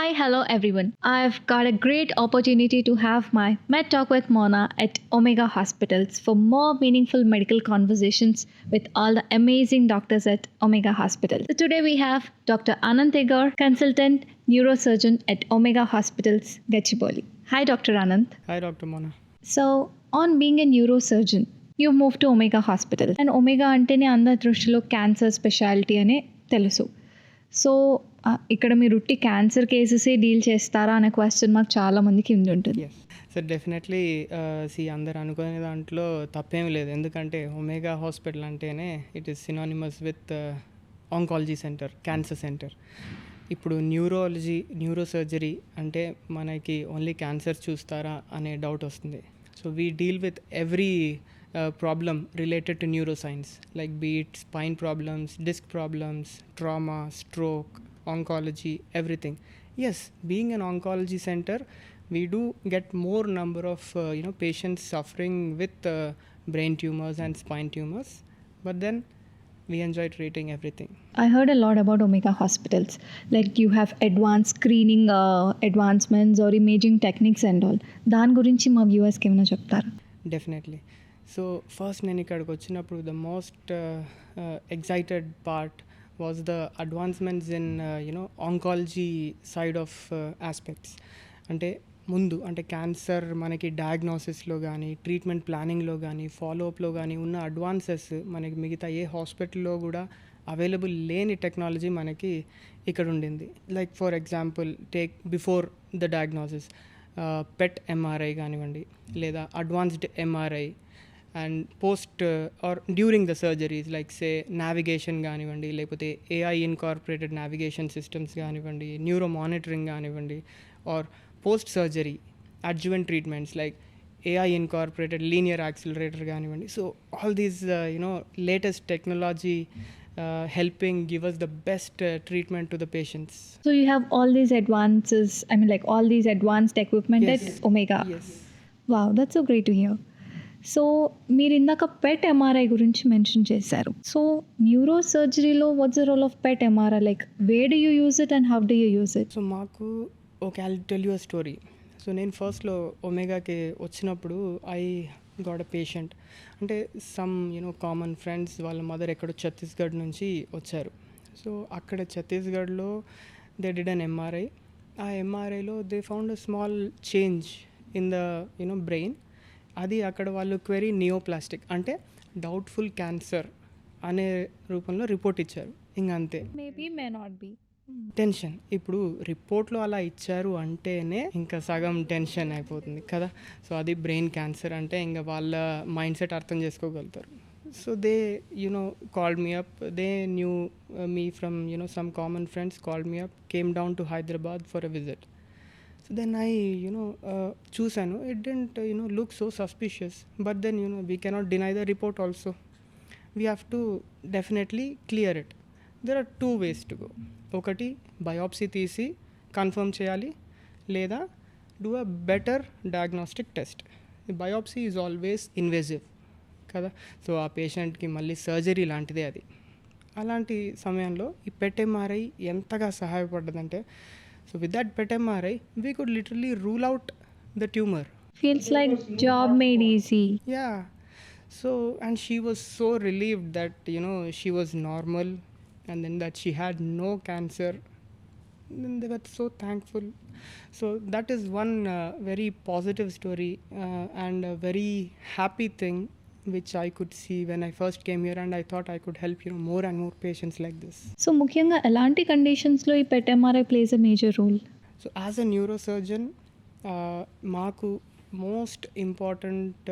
Hi, hello everyone. I've got a great opportunity to have my Med Talk with Mona at Omega Hospitals for more meaningful medical conversations with all the amazing doctors at Omega Hospital. So today we have Dr. Ananth Egoor, consultant neurosurgeon at Omega Hospitals, Gachibowli. Hi, Dr. Ananth. Hi, Dr. Mona. So, on being a neurosurgeon, you moved to Omega Hospital. And Omega అంటేనే అందరి దృష్టిలో cancer speciality అనే తెలుసు. So ఇక్కడ మీరు ఉట్టి cancer కేసెసే deal చేస్తారా అనే క్వశ్చన్ మాకు చాలా మందికి ఉంటుంది. ఎస్ సార్, డెఫినెట్లీ అందరు అనుకునే దాంట్లో తప్పేం లేదు. ఎందుకంటే ఒమేగా హాస్పిటల్ అంటేనే it is synonymous with oncology centre, cancer centre. ఇప్పుడు న్యూరోసర్జరీ అంటే మనకి ఓన్లీ క్యాన్సర్ చూస్తారా అనే డౌట్ వస్తుంది. So we deal with every problem related to neuroscience, like be it spine problems, disc problems, trauma, stroke, oncology, everything. Yes, being an oncology center, we do get more number of patients suffering with brain tumors and spine tumors, but then we enjoy treating everything. I heard a lot about Omega hospitals, like you have advanced screening advancements or imaging techniques and all. దాని గురించి మా వ్యూవర్స్కి ఏమైనా చెప్తారా? Definitely. So first నేను ఇక్కడికి వచ్చినప్పుడు the most excited part was the advancements in oncology side of aspects. అంటే క్యాన్సర్ మనకి డయాగ్నోసిస్లో కానీ, ట్రీట్మెంట్ ప్లానింగ్లో కానీ, ఫాలోఅప్లో కానీ ఉన్న అడ్వాన్సెస్ మనకి మిగతా ఏ హాస్పిటల్లో కూడా అవైలబుల్ లేని టెక్నాలజీ మనకి ఇక్కడ ఉండింది. Like for example take before the diagnosis PET MRI కానివ్వండి, లేదా advanced MRI, and post or during the surgeries like say navigation కానివ్వండి, లేకపోతే ఏఐ ఇన్కార్పొరేటెడ్ నావిగేషన్ సిస్టమ్స్ కానివ్వండి, న్యూరో మానిటరింగ్ కానివ్వండి, or post surgery adjuvant treatments like AI incorporated linear accelerator కానివ్వండి. So all these latest technology helping give us the best treatment to the patients. So you have all these advances, like all these advanced equipment Yes. at Omega. Yes. Wow, that's so great to hear. So మీరు ఇందాక PET MRI గురించి mention చేశారు. So neuro సర్జరీలో what's the role of PET MRI, like where do you use it and how do you use it? So మాకు I'll tell you a story. So నేను ఫస్ట్లో ఒమేగాకి వచ్చినప్పుడు ఐ గాట్ అ పేషెంట్. అంటే some common friends వాళ్ళ mother ఎక్కడో ఛత్తీస్గఢ్ నుంచి వచ్చారు. సో అక్కడ ఛత్తీస్గఢ్లో దే డిడ్ అన్ ఎంఆర్ఐ. ఆ ఎంఆర్ఐలో they found a small change in the brain. అది అక్కడ వాళ్ళు క్వెరీ నియోప్లాస్టిక్, అంటే డౌట్ఫుల్ క్యాన్సర్ అనే రూపంలో రిపోర్ట్ ఇచ్చారు. అంతే. Maybe may not be. Tension. ఇప్పుడు రిపోర్ట్లో అలా ఇచ్చారు అంటేనే ఇంకా సగం టెన్షన్ అయిపోతుంది కదా. సో అది బ్రెయిన్ క్యాన్సర్ అంటే ఇంకా వాళ్ళ మైండ్ సెట్ అర్థం చేసుకోగలుగుతారు. So they called me up. They knew me from some common friends called me up, came down to Hyderabad for a visit. So then I చూసాను. It didn't look so suspicious, but then we cannot deny the report also. We have to definitely clear it. There are two ways to go. ఒకటి biopsy తీసి confirm చేయాలి, లేదా do a better diagnostic test. Biopsy is always invasive కదా. So ఆ పేషెంట్కి మళ్ళీ surgery లాంటిదే అది. అలాంటి సమయంలో ఈ పెట్ ఎంఆర్ఐ ఎంతగా సహాయపడ్డదంటే, so with that PET MRI, we could literally rule out the tumor. Feels like job made easy. Yeah. So, and she was so relieved that, she was normal, and then that she had no cancer. And they were so thankful. So that is one very positive story and a very happy thing which I could see when I first came here, and I thought I could help more and more patients like this. So ముఖ్యంగా ఎలాంటి కండిషన్స్లో ఈ PET MRI plays a major role? So as a neurosurgeon మాకు most important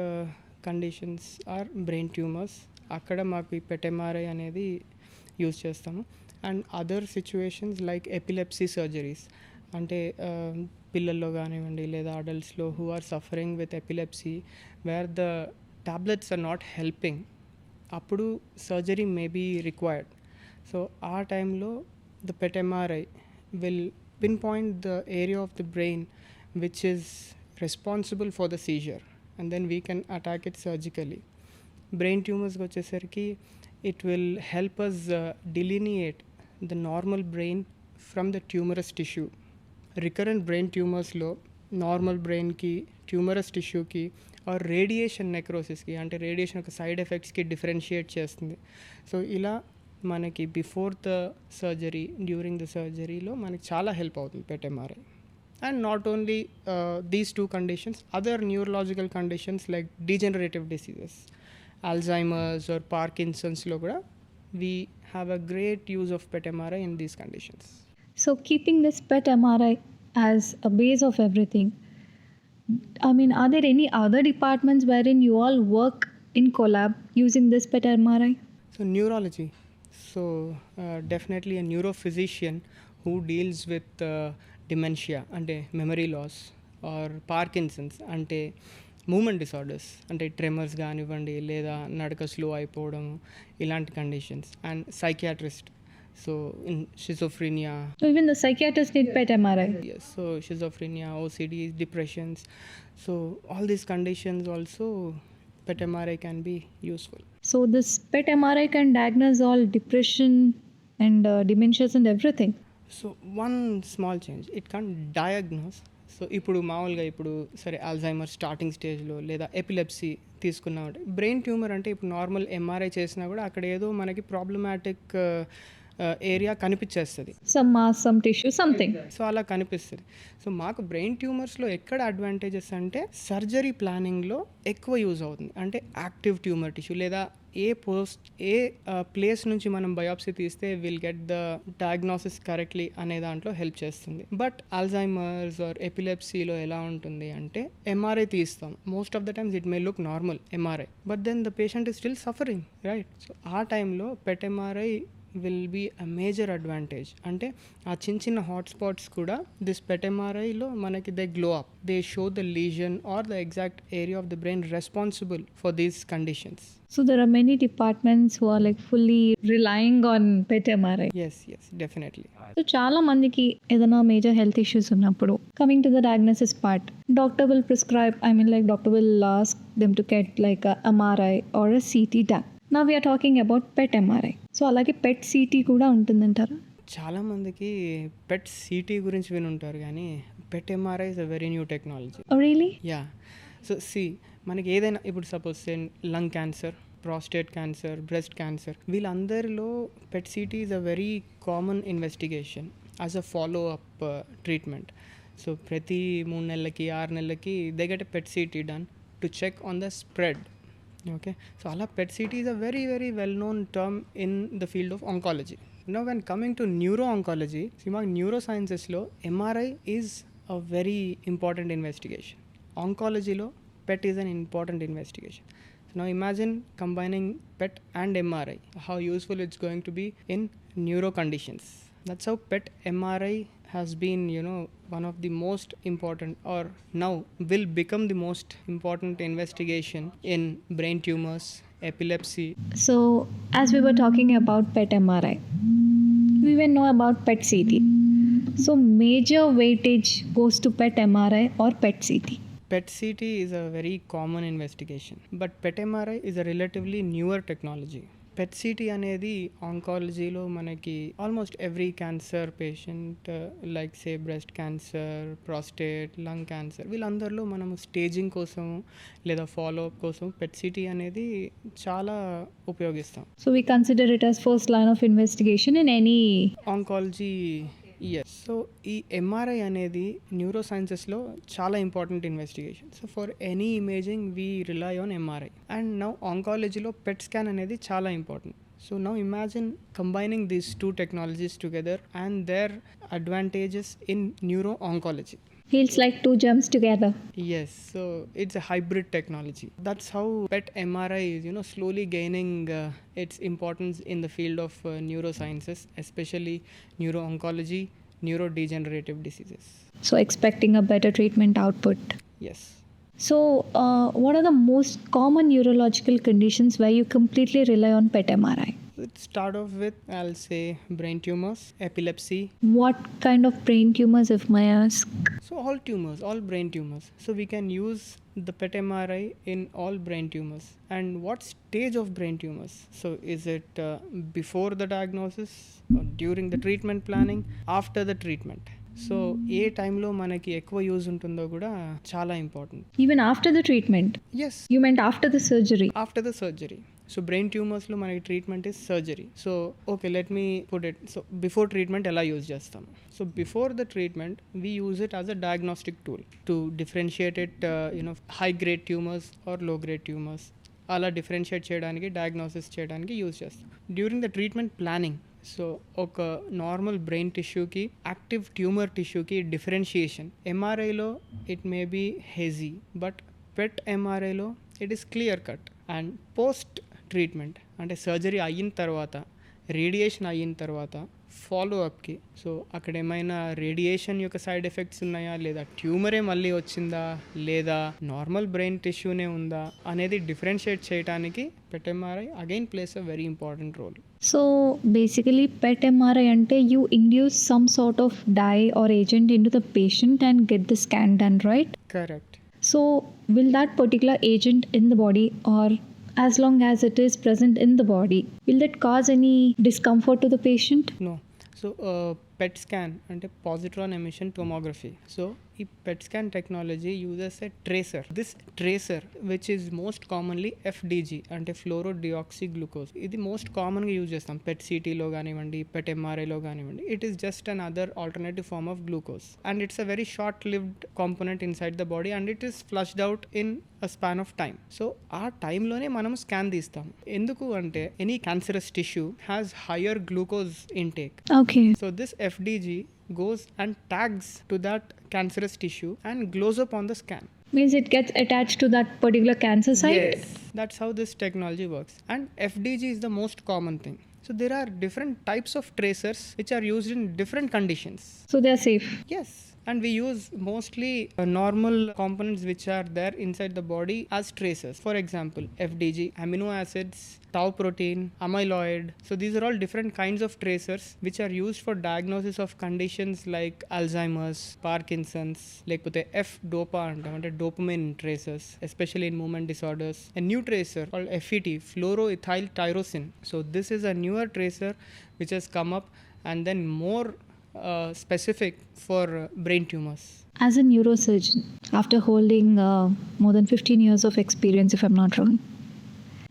conditions are brain tumours. అక్కడ మాకు ఈ PET MRI అనేది use చేస్తాము. And other situations like epilepsy surgeries, అంటే పిల్లల్లో కానివ్వండి లేదా అడల్ట్స్లో who are suffering with epilepsy where the tablets are not helping, appudu surgery may be required. So our time lo the PET MRI will pinpoint the area of the brain which is responsible for the seizure, and then we can attack it surgically. Brain tumors vachesariki it will help us delineate the normal brain from the tumorous tissue. Recurrent brain ట్యూమర్స్లో normal బ్రెయిన్కి, tumorous టిష్యూకి or radiation నెక్రోసిస్కి, అంటే radiation యొక్క side ఎఫెక్ట్స్కి differentiate చేస్తుంది. So ఇలా మనకి before the surgery, during the సర్జరీలో మనకి చాలా హెల్ప్ అవుతుంది PET MRI. And not only these two conditions, other neurological conditions like degenerative diseases, Alzheimer's or పార్కిన్సన్స్లో కూడా we have a great use of PET MRI in these conditions. So, keeping this PET MRI as a base of everything, I mean, are there any other departments wherein you all work in collab using this PET MRI? So neurology. So definitely a neurophysician who deals with dementia, ante memory loss, or Parkinson's, ante movement disorders, అంటే tremors కానివ్వండి లేదా నడక slow అయిపోవడం, ఇలాంటి conditions. And psychiatrist, so in schizophrenia. Even the psychiatrists need PET MRI. Yes, so schizophrenia, OCD, depressions, so all these conditions also PET MRI can be useful. So this PET MRI can diagnose all depression and dementias and everything. So one small change, it can't diagnose. So ఇప్పుడు మామూలుగా ఇప్పుడు సరే Alzheimer starting స్టేజ్లో లేదా epilepsy తీసుకున్నామంటే, brain tumour అంటే ఇప్పుడు normal MRI చేసినా కూడా అక్కడ ఏదో మనకి ప్రాబ్లమాటిక్ ఏరియా కనిపించేస్తుంది, Some mass, some tissue, something. So అలా కనిపిస్తుంది. సో మాకు బ్రెయిన్ ట్యూమర్స్లో ఎక్కడ అడ్వాంటేజెస్ అంటే సర్జరీ ప్లానింగ్లో ఎక్కువ యూజ్ అవుతుంది. అంటే యాక్టివ్ ట్యూమర్ టిష్యూ లేదా ఏ ప్లేస్ నుంచి మనం బయాప్సీ తీస్తే will get the diagnosis correctly అనే దాంట్లో హెల్ప్ చేస్తుంది. బట్ అల్జైమర్స్ ఆర్ ఎపిలెప్సీలో ఎలా ఉంటుంది అంటే ఎంఆర్ఐ తీస్తాం, most of the times it may look normal MRI, but then the patient is still suffering, right? So ఆ టైంలో PET MRI will be a major advantage. అంటే ఆ చిన్న చిన్న హాట్స్పాట్స్ కూడా దిస్ పెట్ ఎంఆర్ఐలో మనకి they glow up, they show the lesion or the exact area of the brain responsible for these conditions. So there are many departments who are like fully relying on PET MRI. Yes, definitely. So చాలా మందికి ఏదైనా major health issues ఉన్నప్పుడు, coming to the diagnosis part, doctor will prescribe, doctor will ask them to get like MRI or CT done. Now we are talking about PET MRI. So అలాగే PET CT కూడా ఉంటుందంటారా? చాలామందికి PET CT గురించి వినుంటారు, కానీ PET MRI is a very new technology. Oh really? Yeah. So మనకి ఏదైనా ఇప్పుడు suppose lung cancer, prostate cancer, breast cancer, వీళ్ళందరిలో PET CT is a very common investigation as a follow up treatment. So ప్రతి 3 నెలలకి 6 నెలలకి they get a PET CT done to check on the spread. Okay, so అలా PET CT is a very very well known term in the field of oncology. Now when coming to neuro oncology, మాకు neuro సైన్సెస్లో MRI is a very important investigation. ఆంకాలజీలో PET is an important investigation. So now imagine combining PET and MRI, how useful it's going to be in neuro conditions. That's how PET MRI has been, one of the most important, or now will become the most important investigation in brain tumors, epilepsy. So as we were talking about PET MRI, we will know about PET CT. So major weightage goes to PET MRI or PET CT. PET CT is a very common investigation, but PET MRI is a relatively newer technology. PET CT అనేది ఆంకాలజీలో మనకి almost every cancer patient, like say breast cancer, prostate, lung cancer, వీళ్ళందరిలో మనము staging కోసం లేదా follow up కోసం PET CT అనేది చాలా ఉపయోగిస్తాం. So we consider it as first line of investigation in any oncology. Yes. So ఈ ఎంఆర్ఐ అనేది న్యూరో సైన్సెస్లో చాలా important investigation. So for any imaging we rely on MRI. And now ఆంకాలజీలో PET scan అనేది చాలా important. So now imagine combining these two technologies together and their advantages in neuro oncology. Feels like two gems together. Yes, so it's a hybrid technology. That's how PET MRI is, slowly gaining its importance in the field of neurosciences, especially neuro-oncology, neurodegenerative diseases. So expecting a better treatment output. Yes. So what are the most common neurological conditions where you completely rely on PET MRI? Let's start off with, I'll say, brain tumors, epilepsy. What kind of brain tumors, if may I ask? So all tumors, all brain tumors. So we can use the PET MRI in all brain tumors. And what stage of brain tumors? So is it before the diagnosis, or during the treatment planning, after the treatment? So ఏ టైంలో మనకి ఎక్కువ use ఉంటుందో కూడా చాలా important. Even after the treatment? Yes, You meant after the surgery? After the surgery. So brain ట్యూమర్స్లో మనకి treatment is surgery. So okay, let me put it. So before treatment ఎలా యూజ్ చేస్తాము? So before the treatment we use it as a diagnostic tool to differentiate it high grade tumours or low grade tumours. అలా differentiate చేయడానికి, diagnosis చేయడానికి use చేస్తాం. During the treatment planning, so ఒక normal brain టిష్యూకి active tumour టిష్యూకి differentiation ఎంఆర్ఐలో it may be hazy, but PET ఎంఆర్ఐలో it is clear cut. And post treatment అంటే సర్జరీ అయిన తర్వాత, రేడియేషన్ అయిన తర్వాత ఫాలో అప్కి, సో అక్కడ ఏమైనా రేడియేషన్ యొక్క సైడ్ ఎఫెక్ట్స్ ఉన్నాయా, లేదా ట్యూమరే మళ్ళీ వచ్చిందా, లేదా నార్మల్ బ్రెయిన్ టిష్యూనే ఉందా అనేది డిఫరెన్షియేట్ చేయడానికి PET MRI again plays a very important role. So basically PET MRI ante you induce some sort of dye or agent into the patient and get the scan done, right? Correct. So will that particular agent in the body, or as long as it is present in the body, will that cause any discomfort to the patient? No. So PET scan అంటే Positron Emission Tomography. So ఈ PET scan technology uses a tracer. This tracer which is most commonly FDG అంటే fluorodeoxyglucose. ఇది most కామన్గా use చేస్తాం PET CTలో కానివ్వండి, PET MRIలో కానివ్వండి. It is just another alternative form of glucose and it's a very short lived component inside the body and it is flushed out in a span of time. So ఆ టైంలోనే మనం scan తీస్తాం. ఎందుకు అంటే any cancerous tissue has higher glucose intake. Okay. So this FDG goes and tags to that cancerous tissue and glows up on the scan. Means it gets attached to that particular cancer site? Yes, that's how this technology works. And FDG is the most common thing. So there are different types of tracers which are used in different conditions. So they are safe? Yes, and we use mostly normal components which are there inside the body as tracers. For example, FDG, amino acids, tau protein, amyloid. So these are all different kinds of tracers which are used for diagnosis of conditions like Alzheimer's, Parkinson's, lekapothe F-dopa ante dopamine tracers, especially in movement disorders. A new tracer called FET, fluoroethyl tyrosine. So this is a newer tracer which has come up and then more specific for brain tumors. As a neurosurgeon, after holding more than 15 years of experience, if I'm not wrong,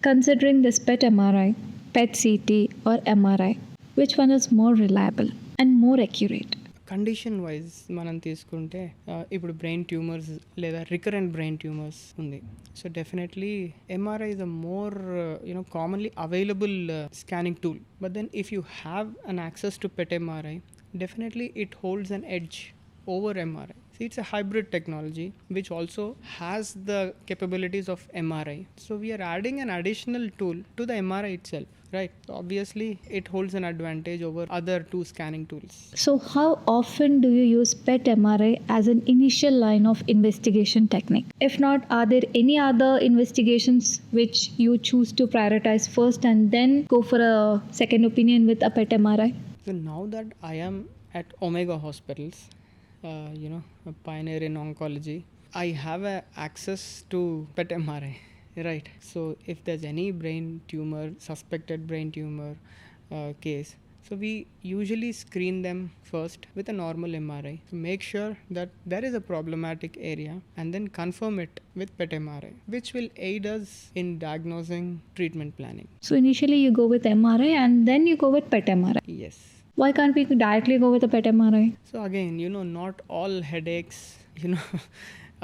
considering this PET MRI, PET CT or MRI, which one is more reliable and more accurate? Condition wise మనం తీసుకుంటే ఇప్పుడు brain tumours లేదా recurrent brain tumours ఉంది. So definitely MRI is a more commonly available scanning tool. But then if you have an access to PET MRI, definitely it holds an edge over MRI. See, it's a hybrid technology which also has the capabilities of MRI. So we are adding an additional tool to the MRI itself, right? So obviously it holds an advantage over other two scanning tools. So how often do you use PET MRI as an initial line of investigation technique? If not, are there any other investigations which you choose to prioritize first and then go for a second opinion with a PET MRI? So now that I am at Omega Hospitals, a pioneer in oncology, I have access to PET MRI, right? So if there's any brain tumor, suspected brain tumor case, so we usually screen them first with a normal MRI to make sure that there is a problematic area and then confirm it with PET MRI, which will aid us in diagnosing treatment planning. So initially you go with MRI and then you go with PET MRI. Yes. Why can't we directly go with a PET MRI? So again, not all headaches,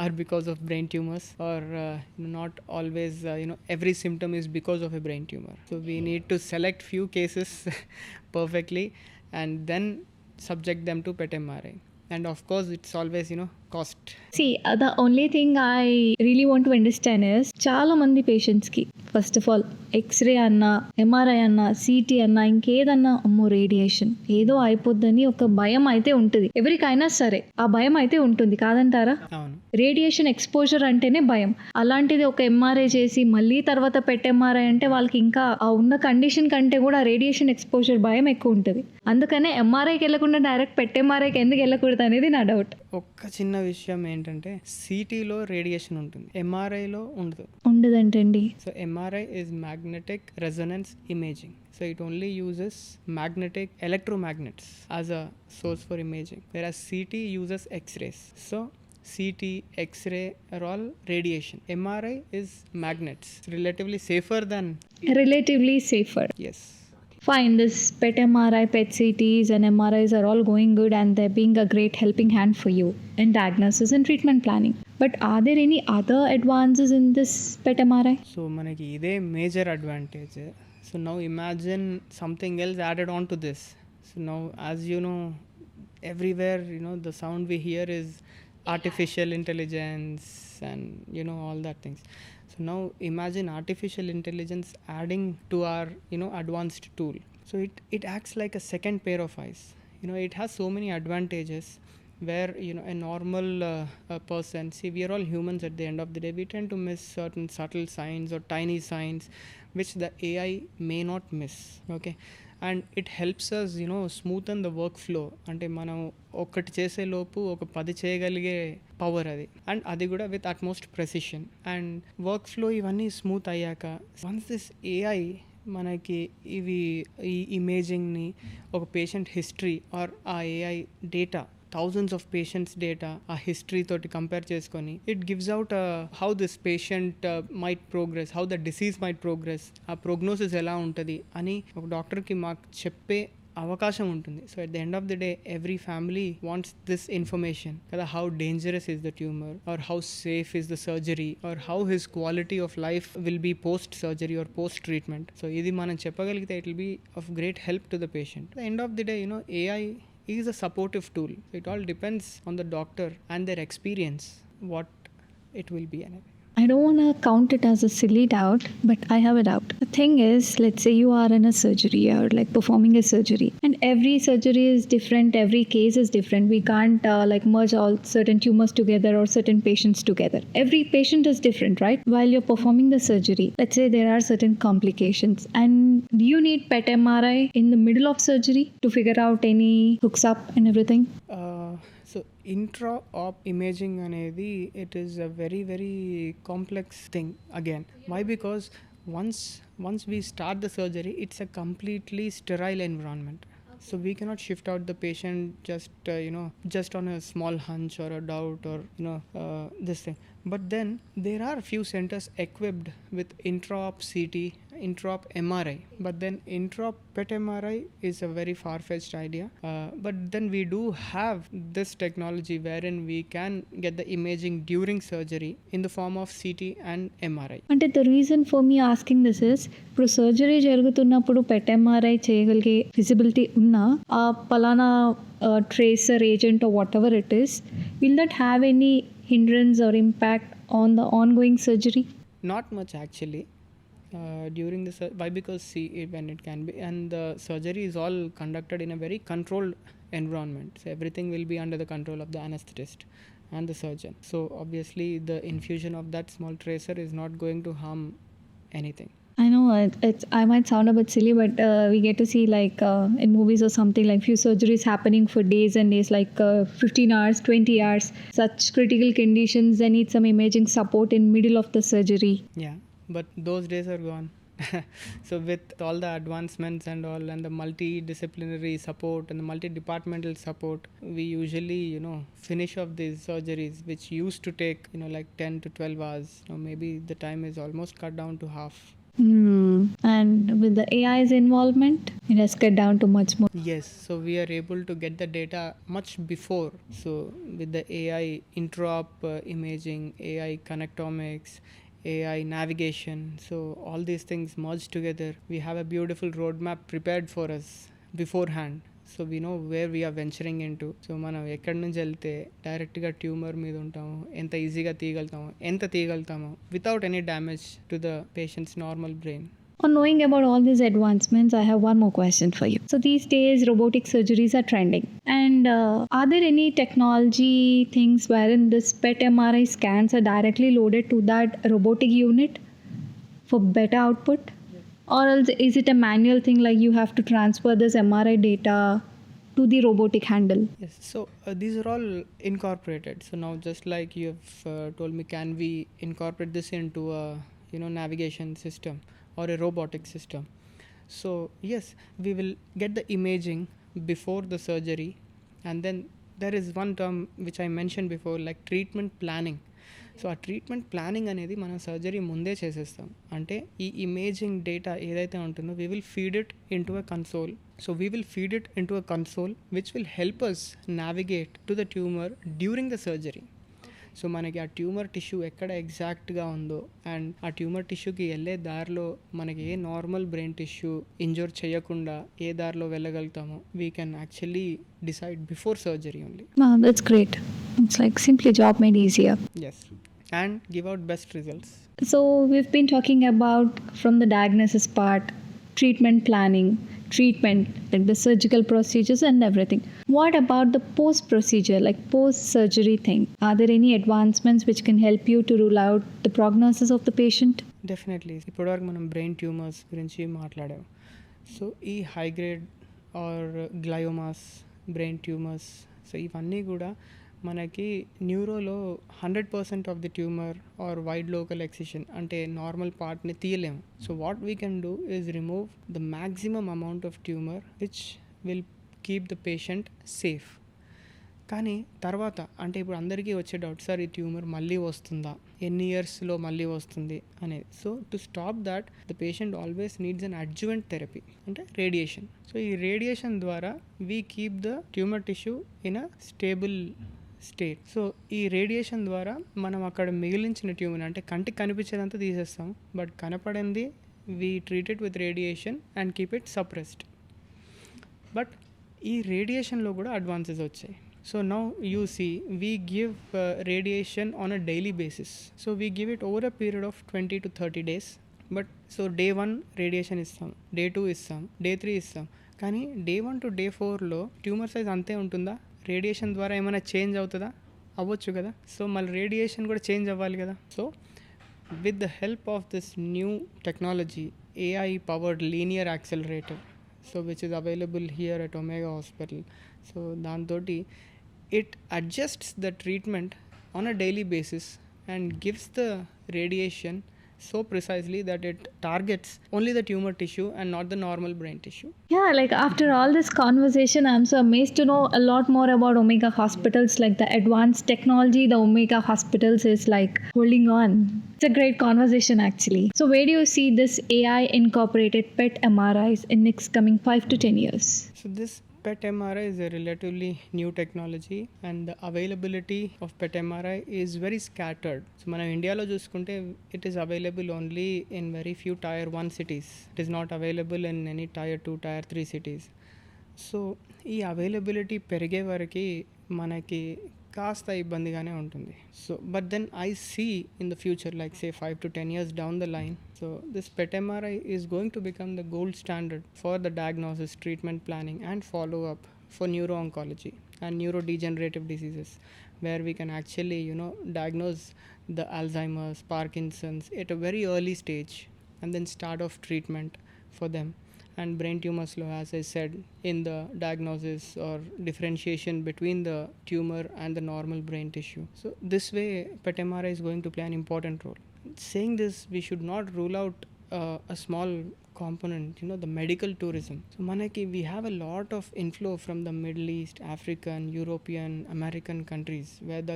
are because of brain tumors, or not always, every symptom is because of a brain tumor. So we need to select few cases perfectly and then subject them to PET MRI. And of course, it's always, cost. See, the only thing I really want to understand is, చాలా మంది patients కి first of all x ray అన్నా, MRI అన్నా, city అన్నా, ఇంకేదన్నా అమ్మో radiation ఏదో అయిపోద్దని ఒక భయం అయితే ఉంటుంది. ఎవరికైనా సరే ఆ భయం అయితే ఉంటుంది, కాదంటారా? అవును. రేడియేషన్ ఎక్స్పోజర్ అంటేనే భయం. అలాంటిది ఒక ఎంఆర్ఐ చేసి మళ్ళీ తర్వాత PET MRI అంటే వాళ్ళకి ఇంకా ఆ ఉన్న కండిషన్ కంటే కూడా రేడియేషన్ ఎక్స్పోజర్ భయం ఎక్కువ ఉంటుంది. అందుకనే ఎంఆర్ఐకి వెళ్ళకుండా డైరెక్ట్ PET MRIకి ఎందుకు వెళ్ళకూడదు అనేది నా డౌట్. ఒక్క చిన్న విషయం ఏంటంటే, సిటీలో రేడియేషన్ ఉంటుంది, ఎంఆర్ఐలో ఉండదంటండి. ఉండదంటండి. So MRI MRI is magnetic resonance imaging. So it only uses magnetic electromagnets as a source for imaging, whereas CT uses X-rays. So CT, X-ray are all radiation. MRI is magnets. It's relatively safer than... Relatively safer. Yes. Fine, this PET MRI, PET CTs, and MRIs are all going good and they're being a great helping hand for you in diagnosis and treatment planning. But are there any other advances in this PET MRI? So manaki ide major advantage. So now imagine something else added on to this. So now, as you know, everywhere, the sound we hear is artificial intelligence and all that things. So now imagine artificial intelligence adding to our advanced tool. So it acts like a second pair of eyes. It has so many advantages where a normal person, see, we are all humans at the end of the day, we tend to miss certain subtle signs or tiny signs which the AI may not miss. Okay, and it helps us smoothen the workflow. అంటే మనం ఒకటి చేసే లోపు ఒక 10 చేయగలిగే power అది, and అది కూడా with utmost precision and work flow ఇవన్నీ స్మూత్ అయ్యాక వన్స్ దిస్ ఏఐ మనకి ఈ ఇమేజింగ్ని ఒక పేషెంట్ హిస్టరీ ఆర్ ఆ AI data thousands of patients data ఆ హిస్టరీ తోటి కంపేర్ చేసుకొని it gives out how this patient might progress, how the disease might progress, ఆ ప్రోగ్నోసిస్ ఎలా ఉంటుంది అని ఒక డాక్టర్కి మాకు చెప్పే అవకాశం ఉంటుంది. So at the end of the day every family wants this information కదా, how dangerous is the tumour or how safe is the surgery or how his quality of life will be post surgery or post treatment. So ఇది మనం చెప్పగలిగితే it will be of great help to the patient. The end of the day AI is a supportive tool. It all depends on the doctor and their experience what it will be. I don't want to count it as a silly doubt, but I have a doubt. The thing is, let's say you are in a surgery or like performing a surgery, and every surgery is different, every case is different. We can't like merge all certain tumors together or certain patients together. Every patient is different, right? While you're performing the surgery, let's say there are certain complications, and do you need PET MRI in the middle of surgery to figure out any hooks up and everything? So intra-op imaging anedi, it is a very very complex thing again. Why? Because once we start the surgery, it's a completely sterile environment. So we cannot shift out the patient just on a small hunch or a doubt or this thing. But then there are few centers equipped with intraop CT, intraop MRI, but then intraop PET MRI is a very far-fetched idea. But then we do have this technology wherein we can get the imaging during surgery in the form of CT and MRI. And the reason for me asking this is, ఇప్పుడు surgery జరుగుతున్నప్పుడు PET MRI చేయగలిగే feasibility ఉన్నా ఆ పలానా tracer agent or whatever it is, will that have any hindrance or impact on the ongoing surgery? Not much actually. During the why? Because see, when it can be, and the surgery is all conducted in a very controlled environment, so everything will be under the control of the anesthetist and the surgeon. So obviously the infusion of that small tracer is not going to harm anything. I know I might sound a bit silly, but we get to see like in movies or something, like few surgeries happening for days and days, like 15 hours, 20 hours, such critical conditions. They need some imaging support in middle of the surgery. Yeah, but those days are gone. So with all the advancements and all, and the multidisciplinary support and the multi-departmental support, we usually finish off these surgeries which used to take like 10 to 12 hours. Maybe the time is almost cut down to half. And with the AI's involvement, it has cut down to much more. Yes, so we are able to get the data much before. So with the AI intraop imaging, AI connectomics, AI navigation, so all these things merged together, we have a beautiful roadmap prepared for us beforehand. So we know where we are venturing into. So మనం ఎక్కడి నుంచి వెళ్తే డైరెక్ట్గా tumour మీద ఉంటాము, ఎంత ఈజీగా తీయగలుగుతాము without any damage to the patients normal brain. On knowing about all these advancements, I have one more question for you. So these days robotic surgeries are trending, and are there any technology things wherein this PET MRI scans are directly loaded to that robotic unit for better output? Or else is it a manual thing, like you have to transfer this MRI data to the robotic handle? Yes, so these are all incorporated. So now just like you have told me, can we incorporate this into a navigation system or a robotic system. So yes, we will get the imaging before the surgery, and then there is one term which I mentioned before, like treatment planning. So ఆ treatment planning అనేది మనం surgery ముందే చేసేస్తాం. అంటే ఈ imaging data ఏదైతే ఉంటుందో we will feed it into a console. So we will feed it into a console which will help us navigate to the tumour during the surgery. So మనకి ఆ ట్యూమర్ టిష్యూ ఎక్కడ ఎగ్జాక్ట్గా ఉందో and ఆ tumour టిష్యూకి వెళ్ళే దారిలో మనకి ఏ నార్మల్ బ్రెయిన్ టిష్యూ ఇంజూర్ చేయకుండా ఏ దారిలో వెళ్ళగలుగుతామో we can actually decide before surgery only. Wow, that's great. It's like simply job made easier. Yes, and give out best results. So we've been talking about from the diagnosis part, treatment planning, treatment, like the surgical procedures and everything. What about the post procedure, like post surgery thing? Are there any advancements which can help you to rule out the prognosis of the patient? Definitely ఇప్పటివరకు మనం brain tumours గురించి మాట్లాడాం. So ఈ high grade or gliomas brain tumours, so ఇవన్నీ కూడా మనకి న్యూరోలో 100% of the tumour or wide local excision అంటే నార్మల్ పార్ట్ని తీయలేము. So what we can do is remove the maximum amount of tumour which will keep the patient safe. కానీ తర్వాత అంటే ఇప్పుడు అందరికీ వచ్చే డౌట్, సార్ ఈ ట్యూమర్ మళ్ళీ వస్తుందా, ఎన్ని ఇయర్స్లో మళ్ళీ వస్తుంది అనేది. So to stop that the patient always needs an adjuvant therapy అంటే రేడియేషన్. సో ఈ రేడియేషన్ ద్వారా we keep the tumour tissue in a stable state. So ఈ రేడియేషన్ ద్వారా మనం అక్కడ మిగిలించిన ట్యూమర్ అంటే కంటికి కనిపించేదంతా తీసేస్తాం, బట్ కనపడింది we treat it with radiation and keep it suppressed. But ఈ రేడియేషన్లో కూడా అడ్వాన్సెస్ వచ్చాయి. So now you see we give radiation on a daily basis. So we give it over a period of 20 to 30 days. But so day 1 radiation ఇస్తాం, day 2 ఇస్తాం, day 3 ఇస్తాం. కానీ day 1 to day 4లో tumour size అంతే ఉంటుందా? Radiation ద్వారా ఏమైనా change అవుతుందా? అవ్వచ్చు కదా. సో మళ్ళీ రేడియేషన్ కూడా చేంజ్ అవ్వాలి కదా. So with the help of this new technology, AI powered linear accelerator, so which is available here at Omega Hospital. So దాంతోటి it adjusts the treatment on a daily basis and gives the radiation so precisely that it targets only the tumor tissue and not the normal brain tissue. Yeah, like after all this conversation, I'm so amazed to know a lot more about Omega Hospitals, like the advanced technology the Omega Hospitals is like holding on. It's a great conversation actually. So where do you see this AI incorporated PET MRIs in next coming 5 to 10 years? So this PET MRI is a relatively new technology and the availability of PET MRI is very scattered. So మనం ఇండియాలో చూసుకుంటే it is available only in very few tier 1 cities. It is not available in any tier 2, tier 3 cities. So ఈ availability పెరిగే వరకు మనకి కాస్త ఇబ్బందిగానే ఉంటుంది. So but then I see in the future like say 5 to 10 years down the line, so this PET MRI is going to become the gold standard for the diagnosis, treatment planning and follow-up for neuro-oncology and neurodegenerative diseases, where we can actually diagnose the Alzheimer's, Parkinson's at a very early stage and then start off treatment for them. And brain tumors lo, as I said, in the diagnosis or differentiation between the tumor and the normal brain tissue. So this way PET MRI is going to play an important role. Saying this, we should not rule out a small component, the medical tourism. So manaki we have a lot of inflow from the Middle East, African, European, American countries where the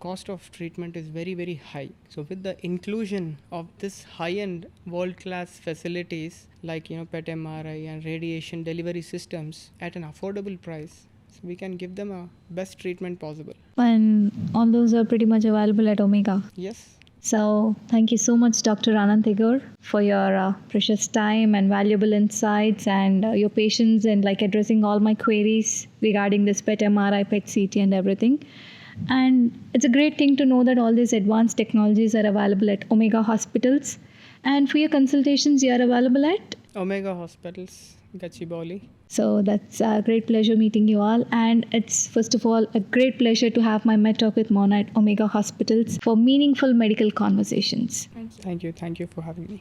cost of treatment is very, very high. So with the inclusion of this high-end world-class facilities like PET MRI and radiation delivery systems at an affordable price, so we can give them a best treatment possible. And all those are pretty much available at Omega. Yes. So thank you so much, Dr. Ananth Egoor, for your precious time and valuable insights and your patience in like addressing all my queries regarding this PET MRI, PET CT and everything. And it's a great thing to know that all these advanced technologies are available at Omega Hospitals. And for your consultations, you are available at Omega Hospitals, Gachibowli. So that's a great pleasure meeting you all. And it's first of all a great pleasure to have my Med Talk with Mona at Omega Hospitals for meaningful medical conversations. Thank you for having me.